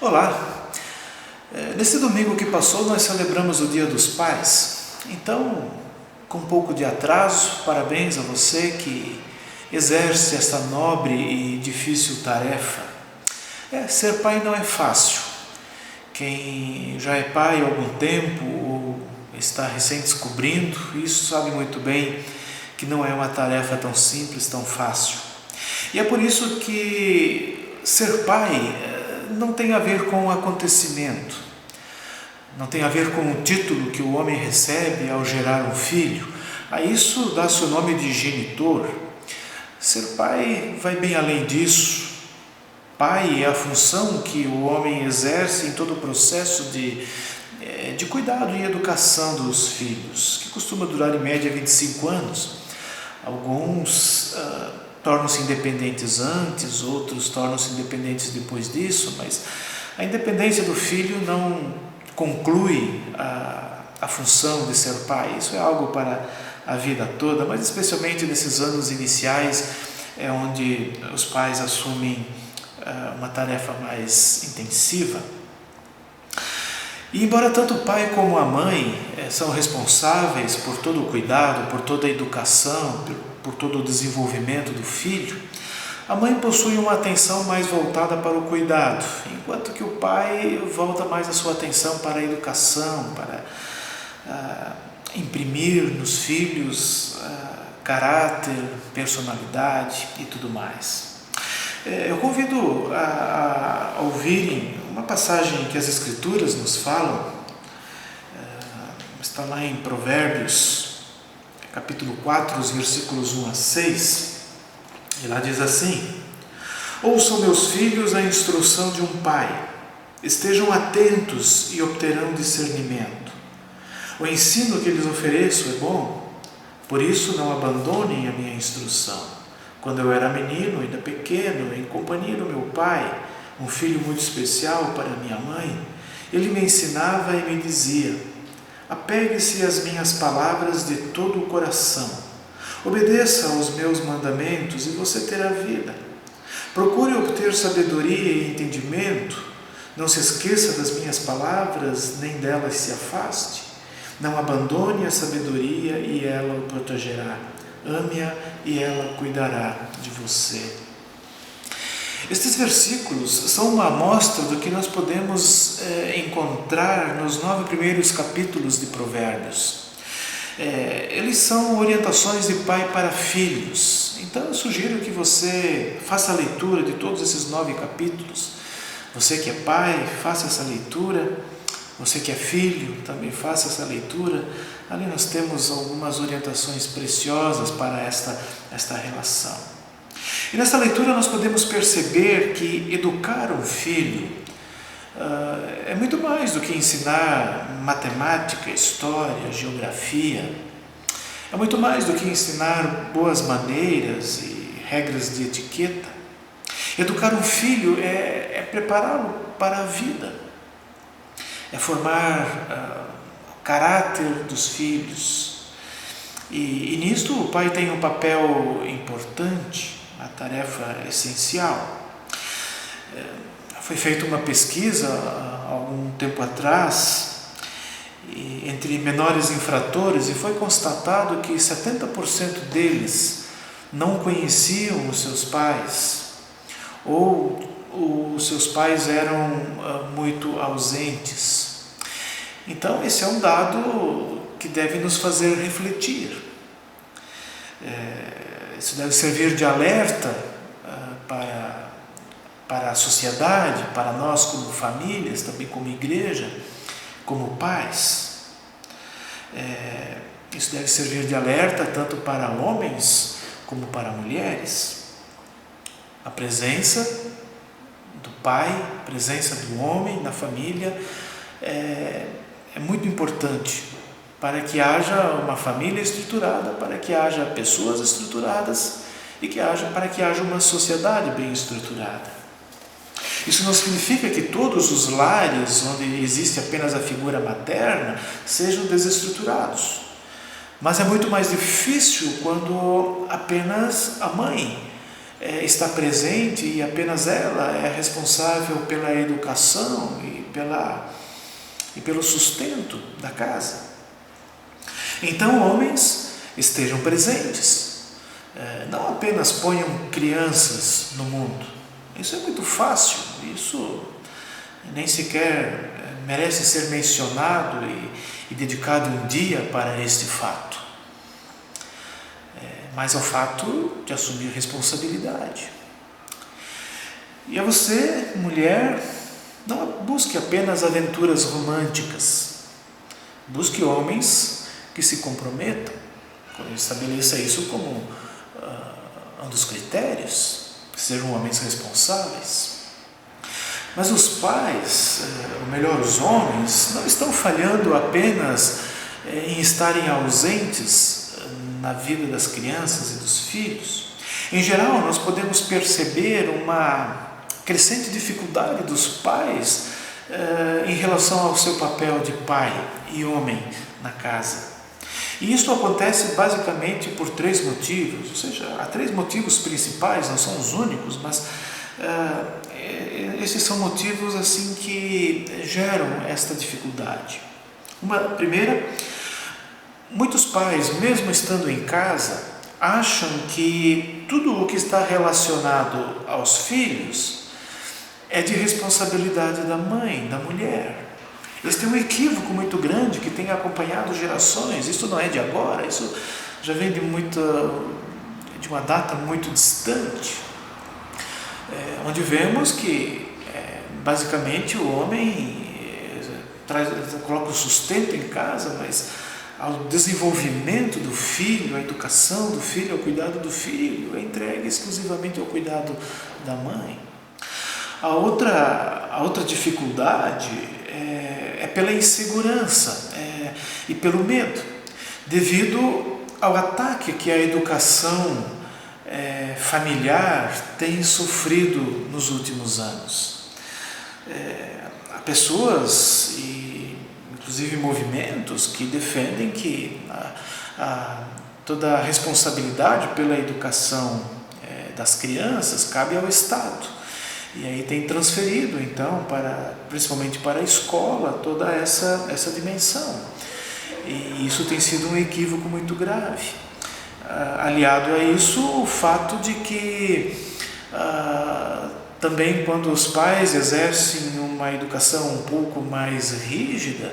Olá! Nesse domingo que passou nós celebramos o Dia dos Pais. Então, com um pouco de atraso, parabéns a você que exerce esta nobre e difícil tarefa. Ser pai não é fácil. Quem já é pai há algum tempo ou está recém descobrindo, isso sabe muito bem que não é uma tarefa tão simples, tão fácil. E é por isso que ser pai não tem a ver com o acontecimento, não tem a ver com o título que o homem recebe ao gerar um filho. A isso dá-se o nome de genitor. Ser pai vai bem além disso. Pai é a função que o homem exerce em todo o processo de cuidado e educação dos filhos, que costuma durar em média 25 anos. Alguns tornam-se independentes antes, outros tornam-se independentes depois disso, mas a independência do filho não conclui a função de ser pai. Isso é algo para a vida toda, mas especialmente nesses anos iniciais, é onde os pais assumem uma tarefa mais intensiva. E embora tanto o pai como a mãe são responsáveis por todo o cuidado, por toda a educação, por todo o desenvolvimento do filho, a mãe possui uma atenção mais voltada para o cuidado, enquanto que o pai volta mais a sua atenção para a educação, para imprimir nos filhos caráter, personalidade e tudo mais. Eu convido a ouvirem uma passagem que as Escrituras nos falam, está lá em Provérbios, capítulo 4, os versículos 1 a 6, e lá diz assim: ouçam, meus filhos, a instrução de um pai, estejam atentos e obterão discernimento. O ensino que lhes ofereço é bom, por isso não abandonem a minha instrução. Quando eu era menino, ainda pequeno, em companhia do meu pai, um filho muito especial para minha mãe, ele me ensinava e me dizia: apegue-se às minhas palavras de todo o coração, obedeça aos meus mandamentos e você terá vida. Procure obter sabedoria e entendimento, não se esqueça das minhas palavras, nem delas se afaste. Não abandone a sabedoria e ela o protegerá. Ame-a e ela cuidará de você. Estes versículos são uma amostra do que nós podemos encontrar nos 9 primeiros capítulos de Provérbios. Eles são orientações de pai para filhos. Então eu sugiro que você faça a leitura de todos esses 9 capítulos. Você que é pai, faça essa leitura. Você que é filho, também faça essa leitura. Ali nós temos algumas orientações preciosas para esta relação. E nessa leitura nós podemos perceber que educar um filho é muito mais do que ensinar matemática, história, geografia. É muito mais do que ensinar boas maneiras e regras de etiqueta. Educar um filho é prepará-lo para a vida. É formar o caráter dos filhos. E nisto o pai tem um papel importante, uma tarefa essencial. Foi feita uma pesquisa há algum tempo atrás entre menores infratores e foi constatado que 70% deles não conheciam os seus pais, ou os seus pais eram muito ausentes. Então esse é um dado que deve nos fazer refletir. Isso deve servir de alerta para a sociedade, para nós como famílias, também como igreja, como pais. Isso deve servir de alerta tanto para homens como para mulheres. A presença do pai, a presença do homem na família é muito importante para que haja uma família estruturada, para que haja pessoas estruturadas e para que haja uma sociedade bem estruturada. Isso não significa que todos os lares onde existe apenas a figura materna sejam desestruturados, mas é muito mais difícil quando apenas a mãe está presente e apenas ela é responsável pela educação e pelo sustento da casa. Então, homens, estejam presentes. Não apenas ponham crianças no mundo. Isso é muito fácil, isso nem sequer merece ser mencionado e dedicado um dia para este fato. Mas é o fato de assumir responsabilidade. E a você, mulher, não busque apenas aventuras românticas. Busque homens que se comprometam. Estabeleça isso como um dos critérios, que sejam homens responsáveis. Mas os pais, ou melhor, os homens, não estão falhando apenas em estarem ausentes na vida das crianças e dos filhos. Em geral, nós podemos perceber uma crescente dificuldade dos pais em relação ao seu papel de pai e homem na casa. E isso acontece basicamente por 3 motivos, ou seja, há 3 motivos principais, não são os únicos, mas esses são motivos assim que geram esta dificuldade. Uma primeira, muitos pais, mesmo estando em casa, acham que tudo o que está relacionado aos filhos é de responsabilidade da mãe, da mulher. Este é um equívoco muito grande que tem acompanhado gerações. Isso não é de agora, isso já vem de uma data muito distante, onde vemos que basicamente o homem coloca o sustento em casa, mas ao desenvolvimento do filho, à educação do filho, ao cuidado do filho, é entregue exclusivamente ao cuidado da mãe. A outra dificuldade é pela insegurança e pelo medo, devido ao ataque que a educação familiar tem sofrido nos últimos anos. Há pessoas, inclusive movimentos, que defendem que toda a responsabilidade pela educação das crianças cabe ao Estado. E aí tem transferido, então, principalmente para a escola, toda essa dimensão. E isso tem sido um equívoco muito grave. Aliado a isso, o fato de que também quando os pais exercem uma educação um pouco mais rígida,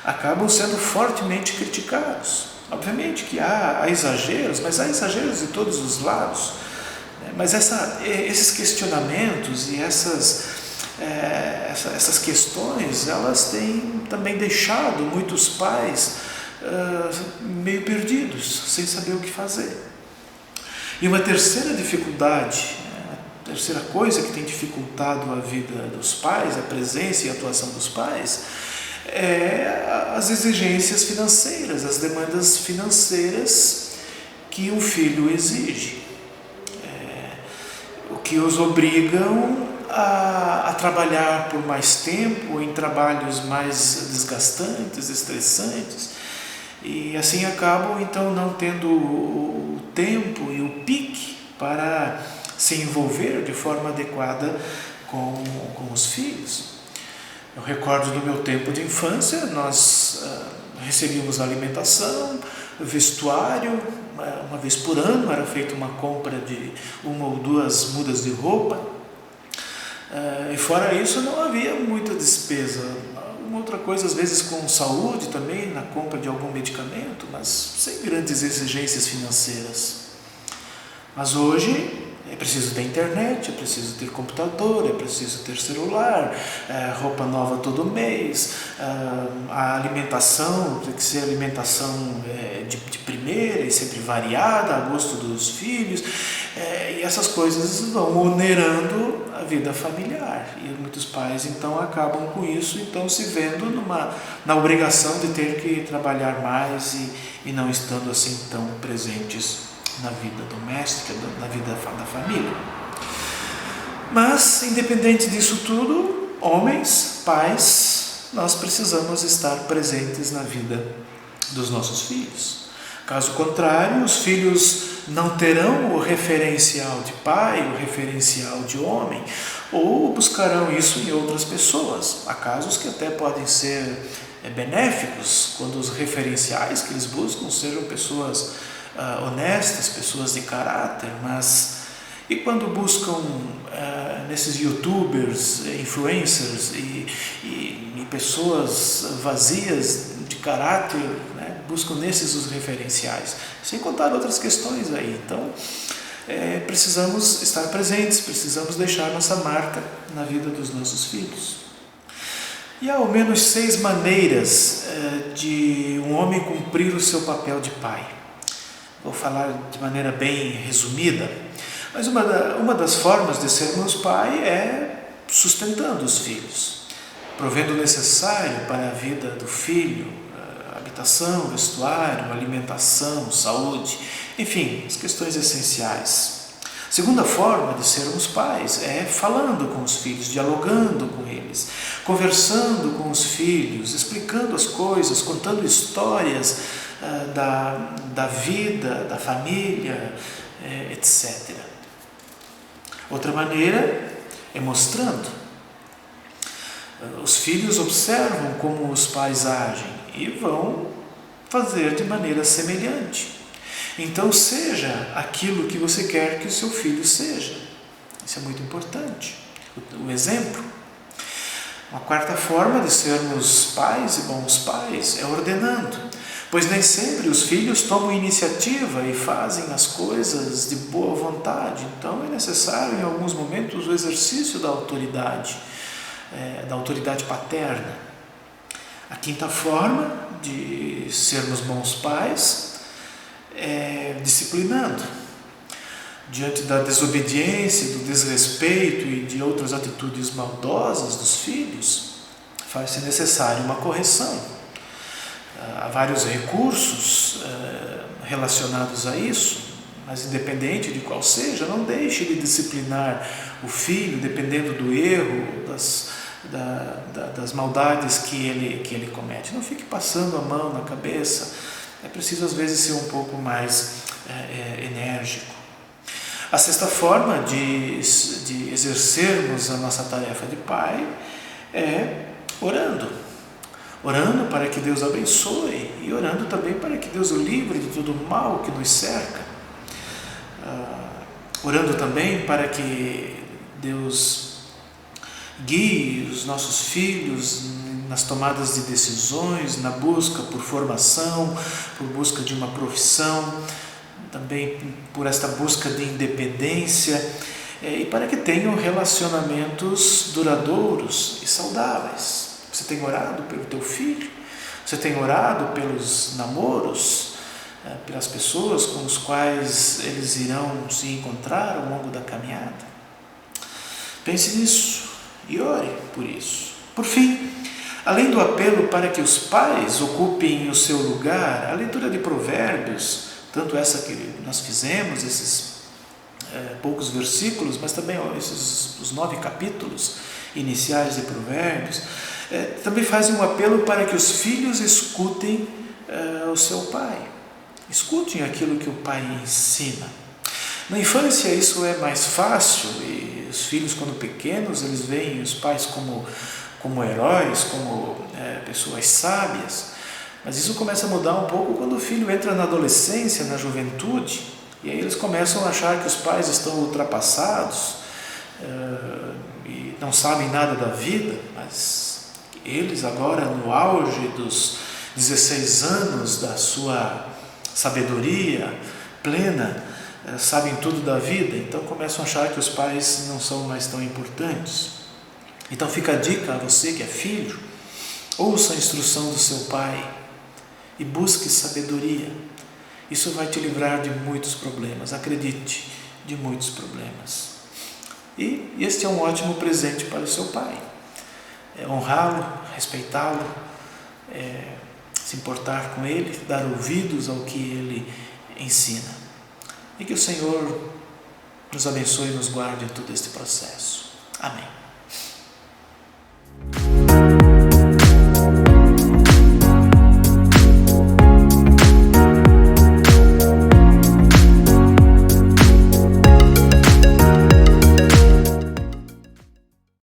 acabam sendo fortemente criticados. Obviamente que há exageros, mas há exageros de todos os lados. Mas esses questionamentos e essas questões, elas têm também deixado muitos pais meio perdidos, sem saber o que fazer. E uma terceira dificuldade, a terceira coisa que tem dificultado a vida dos pais, a presença e a atuação dos pais, é as exigências financeiras, as demandas financeiras que um filho exige, o que os obrigam a trabalhar por mais tempo, em trabalhos mais desgastantes, estressantes, e assim acabam então não tendo o tempo e o pique para se envolver de forma adequada com os filhos. Eu recordo do meu tempo de infância, nós recebíamos alimentação, vestuário, uma vez por ano era feita uma compra de 1 ou 2 mudas de roupa, e fora isso não havia muita despesa. Uma outra coisa, às vezes com saúde também, na compra de algum medicamento, mas sem grandes exigências financeiras. Mas hoje é preciso ter internet, é preciso ter computador, é preciso ter celular, roupa nova todo mês, a alimentação tem que ser alimentação de primeira e sempre variada, a gosto dos filhos, e essas coisas vão onerando a vida familiar, e muitos pais então acabam com isso, então se vendo na obrigação de ter que trabalhar mais e não estando assim tão presentes na vida doméstica, na vida da família. Mas, independente disso tudo, homens, pais, nós precisamos estar presentes na vida dos nossos filhos. Caso contrário, os filhos não terão o referencial de pai, o referencial de homem, ou buscarão isso em outras pessoas. Há casos que até podem ser benéficos, quando os referenciais que eles buscam sejam pessoas honestas, pessoas de caráter, mas e quando buscam nesses youtubers, influencers e pessoas vazias de caráter, né, buscam nesses os referenciais, sem contar outras questões aí. Então, precisamos estar presentes, precisamos deixar nossa marca na vida dos nossos filhos. E há ao menos 6 maneiras de um homem cumprir o seu papel de pai. Vou falar de maneira bem resumida, mas uma das formas de sermos pai é sustentando os filhos, provendo o necessário para a vida do filho, habitação, vestuário, alimentação, saúde, enfim, as questões essenciais. Segunda forma de sermos pais é falando com os filhos, dialogando com eles, conversando com os filhos, explicando as coisas, contando histórias da vida, da família, etc. Outra maneira é mostrando. Os filhos observam como os pais agem e vão fazer de maneira semelhante. Então, seja aquilo que você quer que o seu filho seja. Isso é muito importante. O exemplo. Uma quarta forma de sermos pais e bons pais é ordenando, pois nem sempre os filhos tomam iniciativa e fazem as coisas de boa vontade. Então, é necessário, em alguns momentos, o exercício da autoridade paterna. A quinta forma de sermos bons pais disciplinando. Diante da desobediência, do desrespeito e de outras atitudes maldosas dos filhos, faz-se necessário uma correção. Há vários recursos relacionados a isso, mas independente de qual seja, não deixe de disciplinar o filho, dependendo do erro, das maldades que ele comete. Não fique passando a mão na cabeça. É preciso às vezes ser um pouco mais enérgico. A sexta forma de exercermos a nossa tarefa de pai é orando. Orando para que Deus abençoe e orando também para que Deus o livre de todo o mal que nos cerca. Orando também para que Deus guie os nossos filhos nas tomadas de decisões, na busca por formação, por busca de uma profissão, também por esta busca de independência, e para que tenham relacionamentos duradouros e saudáveis. Você tem orado pelo teu filho? Você tem orado pelos namoros, pelas pessoas com os quais eles irão se encontrar ao longo da caminhada? Pense nisso e ore por isso. Por fim, além do apelo para que os pais ocupem o seu lugar, a leitura de Provérbios, tanto essa que nós fizemos, esses poucos versículos, mas também os 9 capítulos iniciais de Provérbios, também fazem um apelo para que os filhos escutem o seu pai, escutem aquilo que o pai ensina. Na infância isso é mais fácil, e os filhos, quando pequenos, eles veem os pais como heróis, como pessoas sábias. Mas isso começa a mudar um pouco quando o filho entra na adolescência, na juventude, e aí eles começam a achar que os pais estão ultrapassados e não sabem nada da vida, mas eles agora, no auge dos 16 anos da sua sabedoria plena, sabem tudo da vida, então começam a achar que os pais não são mais tão importantes. Então fica a dica a você que é filho: ouça a instrução do seu pai e busque sabedoria. Isso vai te livrar de muitos problemas, acredite, de muitos problemas. E este é um ótimo presente para o seu pai. Honrá-lo, respeitá-lo, se importar com ele, dar ouvidos ao que ele ensina. E que o Senhor nos abençoe e nos guarde em todo este processo. Amém.